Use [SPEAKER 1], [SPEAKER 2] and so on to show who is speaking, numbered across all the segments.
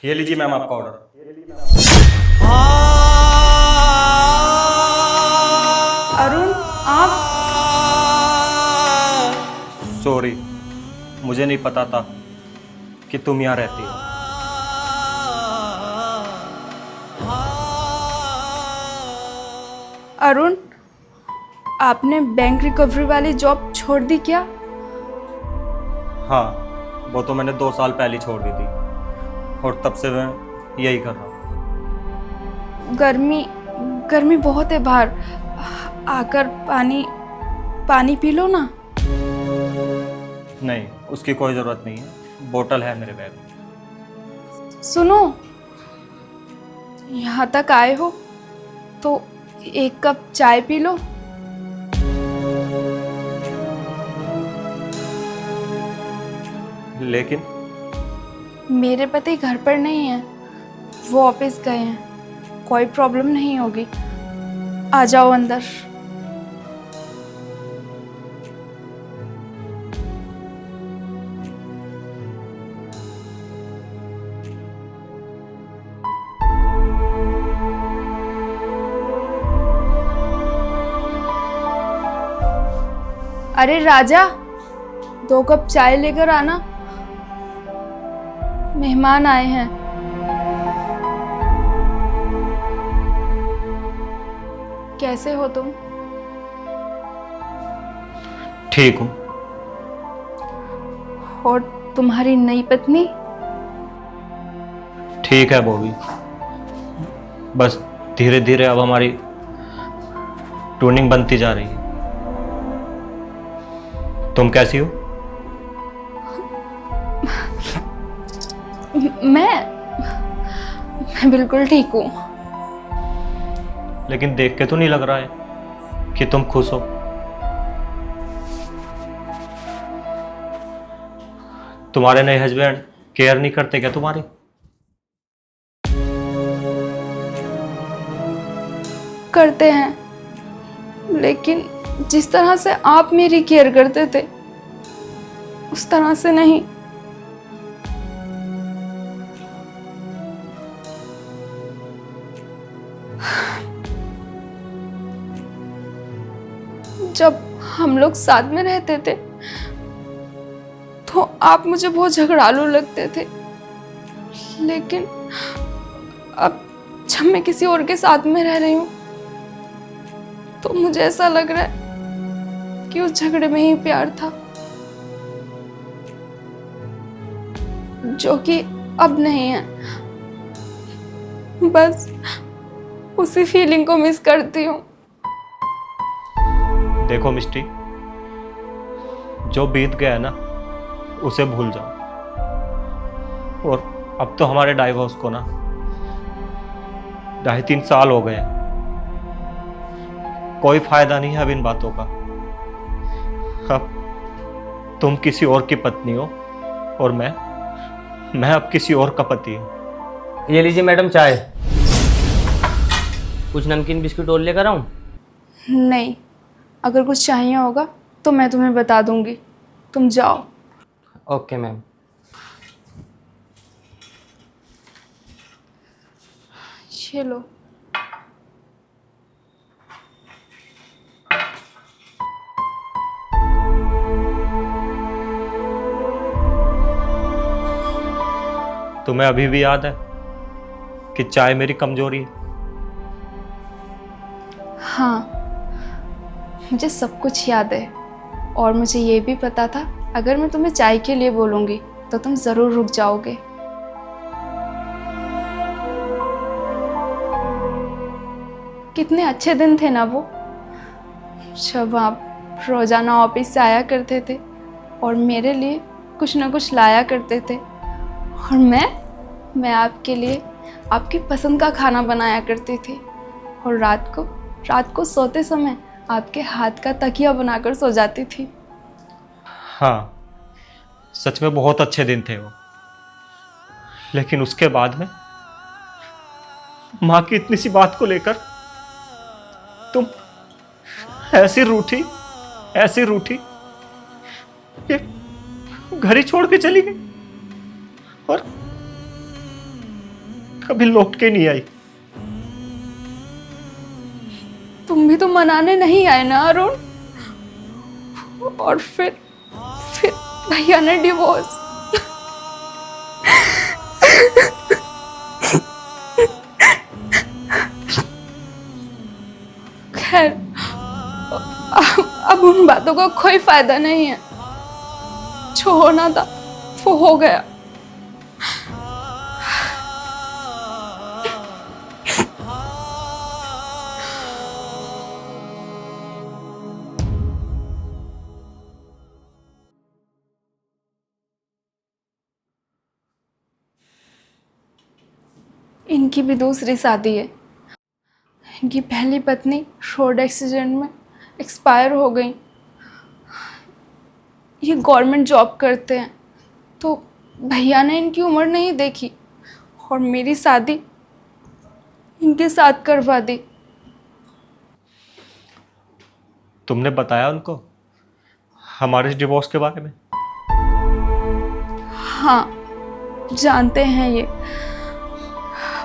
[SPEAKER 1] ये लीजिए मैम आपका ऑर्डर।
[SPEAKER 2] अरुण, आप?
[SPEAKER 1] सॉरी, मुझे नहीं पता था कि तुम यहाँ रहती हो।
[SPEAKER 2] अरुण, आपने बैंक रिकवरी वाली जॉब छोड़ दी क्या?
[SPEAKER 1] हाँ, वो तो मैंने 2 साल पहले छोड़ दी थी और तब से मैं यही कर रहा हूँ।
[SPEAKER 2] गर्मी गर्मी बहुत है बाहर। आकर पानी पी लो ना।
[SPEAKER 1] नहीं, उसकी कोई ज़रूरत नहीं है, बोतल है मेरे बैग में।
[SPEAKER 2] सुनो, यहाँ तक आए हो तो एक कप चाय पी लो।
[SPEAKER 1] लेकिन
[SPEAKER 2] मेरे पति घर पर नहीं है, वो ऑफिस गए हैं। कोई प्रॉब्लम नहीं होगी, आ जाओ अंदर। अरे राजा, 2 कप चाय लेकर आना, मेहमान आए हैं। कैसे हो तुम?
[SPEAKER 1] ठीक हूँ।
[SPEAKER 2] और तुम्हारी नई पत्नी?
[SPEAKER 1] ठीक है वो भी, बस धीरे धीरे अब हमारी ट्यूनिंग बनती जा रही है। तुम कैसी हो?
[SPEAKER 2] मैं बिल्कुल ठीक हूँ।
[SPEAKER 1] लेकिन देख के तो नहीं लग रहा है कि तुम खुश हो। तुम्हारे नए हस्बैंड केयर नहीं करते क्या तुम्हारी?
[SPEAKER 2] करते हैं, लेकिन जिस तरह से आप मेरी केयर करते थे उस तरह से नहीं। जब हम लोग साथ में रहते थे तो आप मुझे बहुत झगड़ालू लगते थे, लेकिन अब जब मैं किसी और के साथ में रह रही हूँ तो मुझे ऐसा लग रहा है कि उस झगड़े में ही प्यार था, जो कि अब नहीं है। बस उसी फीलिंग को मिस करती हूँ।
[SPEAKER 1] देखो मिस्टी, जो बीत गया ना उसे भूल जाओ। और अब तो हमारे डाइवोर्स को ना 2.5-3 साल हो गए हैं। कोई फायदा नहीं है अब इन बातों का। अब तुम किसी और की पत्नी हो और मैं अब किसी और का पति हूं।
[SPEAKER 3] ये लीजिए मैडम चाय। कुछ नमकीन बिस्कुट और लेकर आऊं?
[SPEAKER 2] नहीं, अगर कुछ चाहिए होगा तो मैं तुम्हें बता दूंगी, तुम जाओ।
[SPEAKER 3] Okay ma'am.
[SPEAKER 2] ये लो।
[SPEAKER 1] तुम्हें अभी भी याद है कि चाय मेरी कमजोरी है?
[SPEAKER 2] हाँ, मुझे सब कुछ याद है। और मुझे ये भी पता था अगर मैं तुम्हें चाय के लिए बोलूँगी तो तुम ज़रूर रुक जाओगे। कितने अच्छे दिन थे ना वो, जब आप रोज़ाना ऑफिस से आया करते थे और मेरे लिए कुछ ना कुछ लाया करते थे। और मैं आपके लिए आपकी पसंद का खाना बनाया करती थी। और रात को सोते समय आपके हाथ का तकिया बनाकर सो जाती थी।
[SPEAKER 1] हाँ, सच में बहुत अच्छे दिन थे वो। लेकिन उसके बाद में माँ की इतनी सी बात को लेकर तुम ऐसी रूठी कि घर ही छोड़ के चली गई। और कभी लौट के नहीं आई।
[SPEAKER 2] तुम भी तो मनाने नहीं आए ना अरुण। और फिर भैया ने डिवोर्स। खैर, अब उन बातों का कोई फायदा नहीं है। जो होना था वो हो गया। इनकी भी दूसरी शादी है। इनकी पहली पत्नी रोड एक्सीडेंट में एक्सपायर हो गई। ये गवर्नमेंट जॉब करते हैं, तो भैया ने इनकी उम्र नहीं देखी और मेरी शादी इनके साथ करवा दी।
[SPEAKER 1] तुमने बताया उनको हमारे डिवोर्स के बारे में?
[SPEAKER 2] हाँ, जानते हैं ये।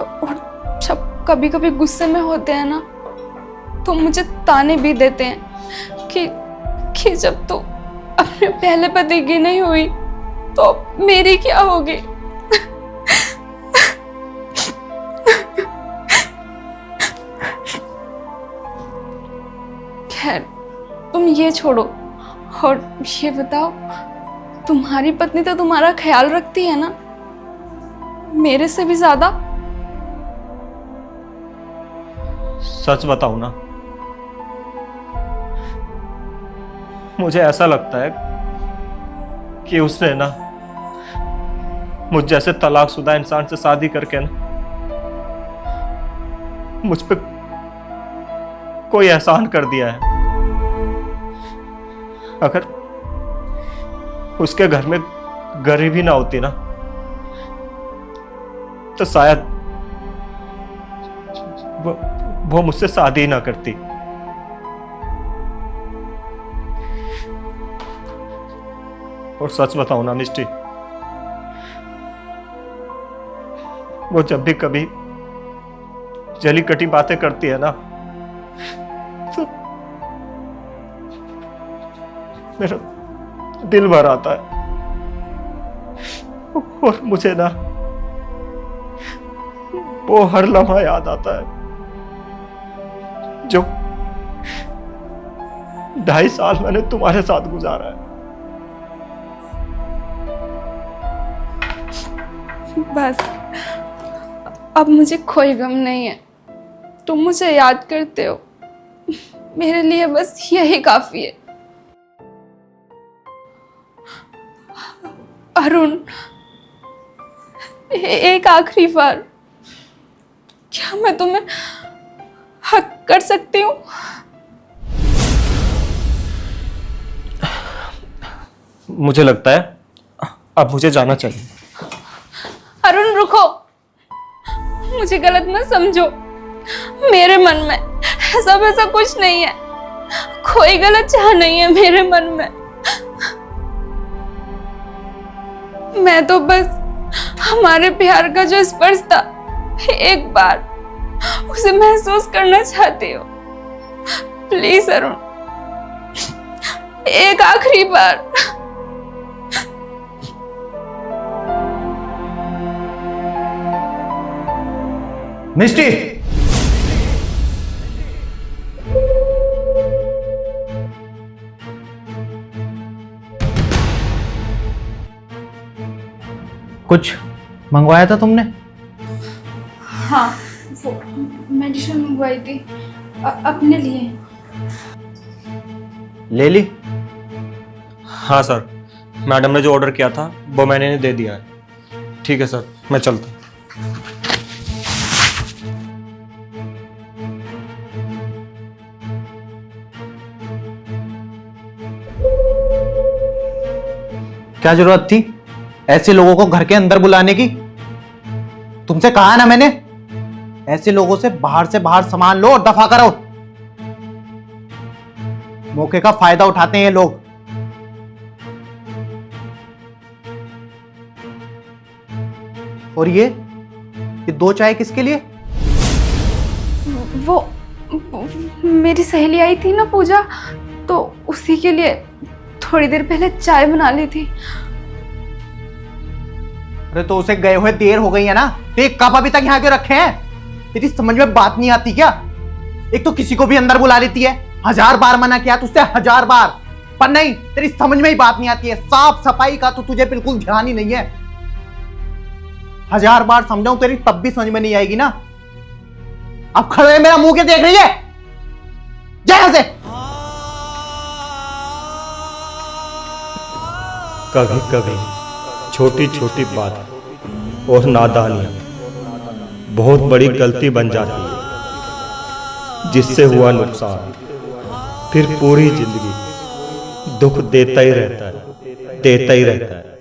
[SPEAKER 2] और जब कभी कभी गुस्से में होते हैं ना, तो मुझे ताने भी देते हैं कि जब तू अपने पहले पति की नहीं हुई तो मेरी क्या होगी। खैर, तुम ये छोड़ो और ये बताओ, तुम्हारी पत्नी तो तुम्हारा ख्याल रखती है ना, मेरे से भी ज्यादा?
[SPEAKER 1] सच बताऊं ना, मुझे ऐसा लगता है कि उसने ना मुझ जैसे तलाकशुदा इंसान से शादी करके ना मुझ पे कोई एहसान कर दिया है। अगर उसके घर में गरीबी ना होती ना, तो शायद वो मुझसे शादी ही ना करती। और सच बताऊं ना मिष्टी, वो जब भी कभी जली कटी बातें करती है ना, तो मेरा दिल भर आता है। और मुझे ना वो हर लम्हा याद आता है जो 2.5 साल मैंने तुम्हारे साथ गुजारा है।
[SPEAKER 2] बस, अब मुझे कोई गम नहीं है। तुम मुझे याद करते हो, मेरे लिए बस यही काफी है। अरुण, एक आखिरी बार, क्या मैं तुम्हें हक कर सकती हूँ?
[SPEAKER 1] मुझे लगता है अब मुझे जाना चाहिए।
[SPEAKER 2] अरुण रुको, मुझे गलत मत समझो। मेरे मन में ऐसा वैसा कुछ नहीं है, कोई गलत चाह नहीं है मेरे मन में। मैं तो बस हमारे प्यार का जो स्पर्श था, एक बार उसे महसूस करना चाहती हूँ। प्लीज अरुण, एक आखिरी बार।
[SPEAKER 4] मिष्टी, कुछ मंगवाया था तुमने?
[SPEAKER 2] हाँ, वो मेडिसिन मंगवाई थी अपने लिए।
[SPEAKER 4] ले ली?
[SPEAKER 1] हाँ सर, मैडम ने जो ऑर्डर किया था वो मैंने दे दिया है। ठीक है सर, मैं चलता हूँ।
[SPEAKER 4] क्या जरूरत थी ऐसे लोगों को घर के अंदर बुलाने की? तुमसे कहा ना मैंने, ऐसे लोगों से बाहर सामान लो और दफा करो। मौके का फायदा उठाते हैं ये लोग। और ये 2 चाय किसके लिए?
[SPEAKER 2] वो मेरी सहेली आई थी ना पूजा, तो उसी के लिए थोड़ी देर पहले चाय बना ली थी।
[SPEAKER 4] अरे तो उसे गए हुए देर हो गई है ना, तो एक कप अभी तक यहाँ क्यों रखे हैं? तेरी समझ में बात नहीं आती क्या? एक तो किसी को भी अंदर बुला लेती है, 1000 बार मना किया तुझसे, 1000 बार, पर नहीं, तेरी समझ में ही बात नहीं आती है। साफ सफाई का तो तुझे बिल्कुल ध्यान ही नहीं है। 1000 बार समझाऊं तेरी तब भी समझ में नहीं आएगी ना। अब खड़े मेरा मुंह के देख रही है? जा यहां से।
[SPEAKER 1] कभी कभी छोटी छोटी बात और नादानियां बहुत बड़ी गलती बन जाती है, जिससे हुआ नुकसान फिर पूरी जिंदगी दुख देता ही रहता है, देता ही रहता है।